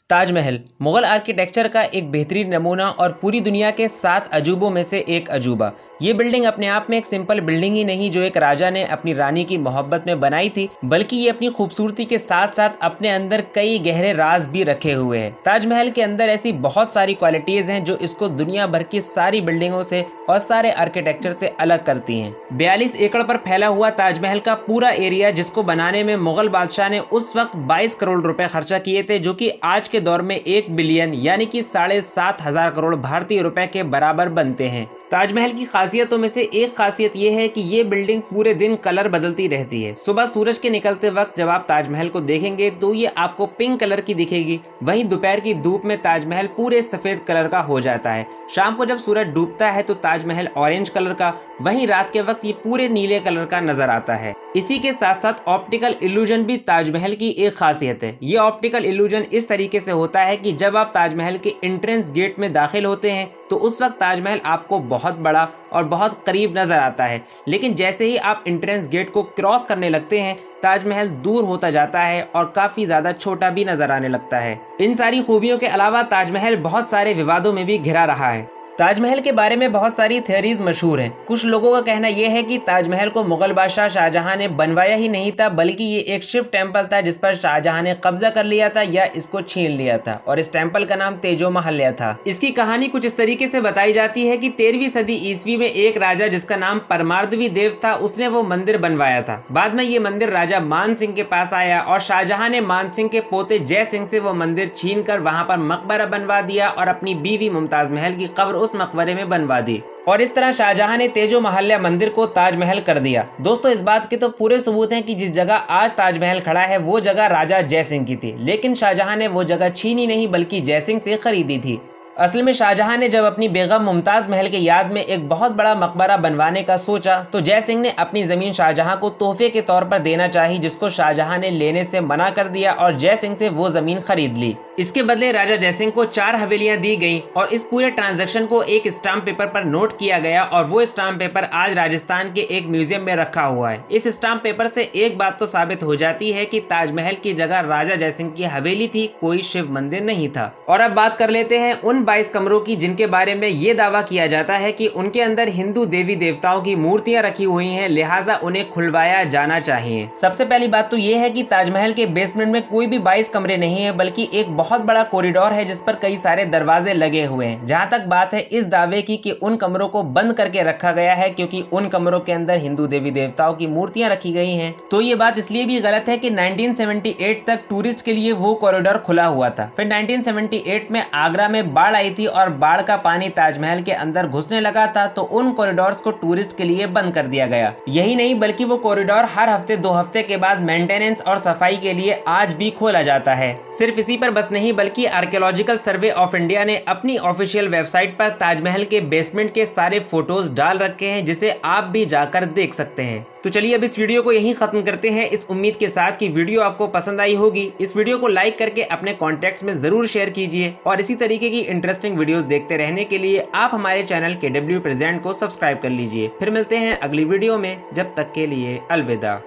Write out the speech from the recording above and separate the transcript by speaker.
Speaker 1: Taj Mahal Mughal architecture का एक बेहतरीन नमूना और पूरी दुनिया के 7 अजूबों में से एक अजूबा। ये बिल्डिंग अपने आप में एक सिंपल बिल्डिंग ही नहीं जो एक राजा ने अपनी रानी की मोहब्बत में बनाई थी, बल्कि ये अपनी खूबसूरती के साथ साथ अपने अंदर कई गहरे राज भी रखे हुए हैं। ताजमहल के अंदर ऐसी बहुत सारी क्वालिटीज हैं जो इसको दुनिया भर की सारी बिल्डिंगों से और सारे आर्किटेक्चर से अलग करती हैं। 42 एकड़ पर फैला हुआ ताजमहल का पूरा एरिया, जिसको बनाने में मुगल बादशाह ने उस वक्त 22 करोड़ रुपए खर्चा किए थे, जो कि आज के दौर में 1 बिलियन यानी कि 7,500 करोड़ भारतीय रुपए के बराबर बनते हैं। ताजमहल की खासियतों में से एक खासियत यह है कि ये बिल्डिंग पूरे दिन कलर बदलती रहती है। सुबह सूरज के निकलते वक्त जब आप ताजमहल को देखेंगे तो ये आपको पिंक कलर की दिखेगी, वहीं दोपहर की धूप में ताजमहल पूरे सफेद कलर का हो जाता है। शाम को जब सूरज डूबता है तो ताजमहल ऑरेंज कलर का, वहीं रात के वक्त ये पूरे नीले कलर का नजर आता है। इसी के साथ साथ ऑप्टिकल इल्यूजन भी ताजमहल की एक खासियत है। ये ऑप्टिकल इल्यूजन इस तरीके से होता है कि जब आप ताजमहल के एंट्रेंस गेट में दाखिल होते हैं तो उस वक्त ताजमहल आपको बहुत बड़ा और बहुत करीब नजर आता है, लेकिन जैसे ही आप एंट्रेंस गेट को क्रॉस करने लगते हैं ताजमहल दूर होता जाता है और काफी ज्यादा छोटा भी नजर आने लगता है। इन सारी खूबियों के अलावा ताजमहल बहुत सारे विवादों में भी घिरा रहा है। ताजमहल के बारे में बहुत सारी थ्योरीज मशहूर हैं। कुछ लोगों का कहना यह है कि ताजमहल को मुगल बादशाह शाहजहां ने बनवाया ही नहीं था, बल्कि ये एक शिव टेम्पल था जिस पर शाहजहां ने कब्जा कर लिया था या इसको छीन लिया था, और इस टेम्पल का नाम तेजो महल्या था। इसकी कहानी कुछ इस तरीके से बताई जाती है कि 13वीं सदी ईस्वी में एक राजा जिसका नाम परमार्दवी देव था, उसने वो मंदिर बनवाया था। बाद में ये मंदिर राजा मान सिंह के पास आया और शाहजहां ने मान सिंह के पोते जय सिंह से वो मंदिर छीन कर वहां पर मकबरा बनवा दिया और अपनी बीवी मुमताज महल की कब्र उस मकबरे में बनवा दी, और इस तरह शाहजहां ने तेजो महल्या मंदिर को ताजमहल कर दिया। दोस्तों, इस बात के तो पूरे सबूत हैं कि जिस जगह आज ताजमहल खड़ा है वो जगह राजा जय सिंह की थी, लेकिन शाहजहां ने वो जगह छीनी नहीं बल्कि जय सिंह से खरीदी थी। असल में शाहजहां ने जब अपनी बेगम मुमताज महल के याद में एक बहुत बड़ा मकबरा बनवाने का सोचा तो जय सिंह ने अपनी जमीन शाहजहां को तोहफे के तौर पर देना चाही, जिसको शाहजहां ने लेने से मना कर दिया और जय सिंह से वो जमीन खरीद ली। इसके बदले राजा जय सिंह को 4 हवेलियां दी गईं और इस पूरे ट्रांजैक्शन को एक स्टाम्प पेपर पर नोट किया गया, और वो स्टाम्प पेपर आज राजस्थान के एक म्यूजियम में रखा हुआ है। इस स्टाम्प पेपर से एक बात तो साबित हो जाती है कि ताजमहल की जगह राजा जय सिंह की हवेली थी, कोई शिव मंदिर नहीं था। और अब बात कर लेते हैं उन 22 कमरों की जिनके बारे में ये दावा किया जाता है कि उनके अंदर हिंदू देवी देवताओं की मूर्तियां रखी हुई हैं, लिहाजा उन्हें खुलवाया जाना चाहिए। सबसे पहली बात तो ये है कि ताजमहल के बेसमेंट में कोई भी 22 कमरे नहीं है, बल्कि एक बहुत बड़ा कॉरिडोर है जिस पर कई सारे दरवाजे लगे हुए हैं। जहां तक बात है इस दावे की कि उन कमरों को बंद करके रखा गया है क्योंकि उन कमरों के अंदर हिंदू देवी देवताओं की मूर्तियां रखी गई हैं, तो ये बात इसलिए भी गलत है कि 1978 तक टूरिस्ट के लिए वो कॉरिडोर खुला हुआ था। फिर 1978 में आगरा में बाढ़ आई थी और बाढ़ का पानी ताजमहल के अंदर घुसने लगा था, तो उन कॉरिडोर्स को टूरिस्ट के लिए बंद कर दिया गया। यही नहीं बल्कि वो कॉरिडोर हर हफ्ते 2 हफ्ते के बाद मेंटेनेंस और सफाई के लिए आज भी खोला जाता है। सिर्फ इसी पर बस नहीं बल्कि आर्कियोलॉजिकल सर्वे ऑफ इंडिया ने अपनी ऑफिशियल वेबसाइट पर ताजमहल के बेसमेंट के सारे फोटोज डाल रखे हैं, जिसे आप भी जाकर देख सकते हैं। तो चलिए अब इस वीडियो को यहीं खत्म करते हैं, इस उम्मीद के साथ कि वीडियो आपको पसंद आई होगी। इस वीडियो को लाइक करके अपने कॉन्टैक्ट्स में जरूर शेयर कीजिए, और इसी तरीके की इंटरेस्टिंग वीडियोस देखते रहने के लिए आप हमारे चैनल KW प्रेजेंट को सब्सक्राइब कर लीजिए। फिर मिलते हैं अगली वीडियो में, जब तक के लिए अलविदा।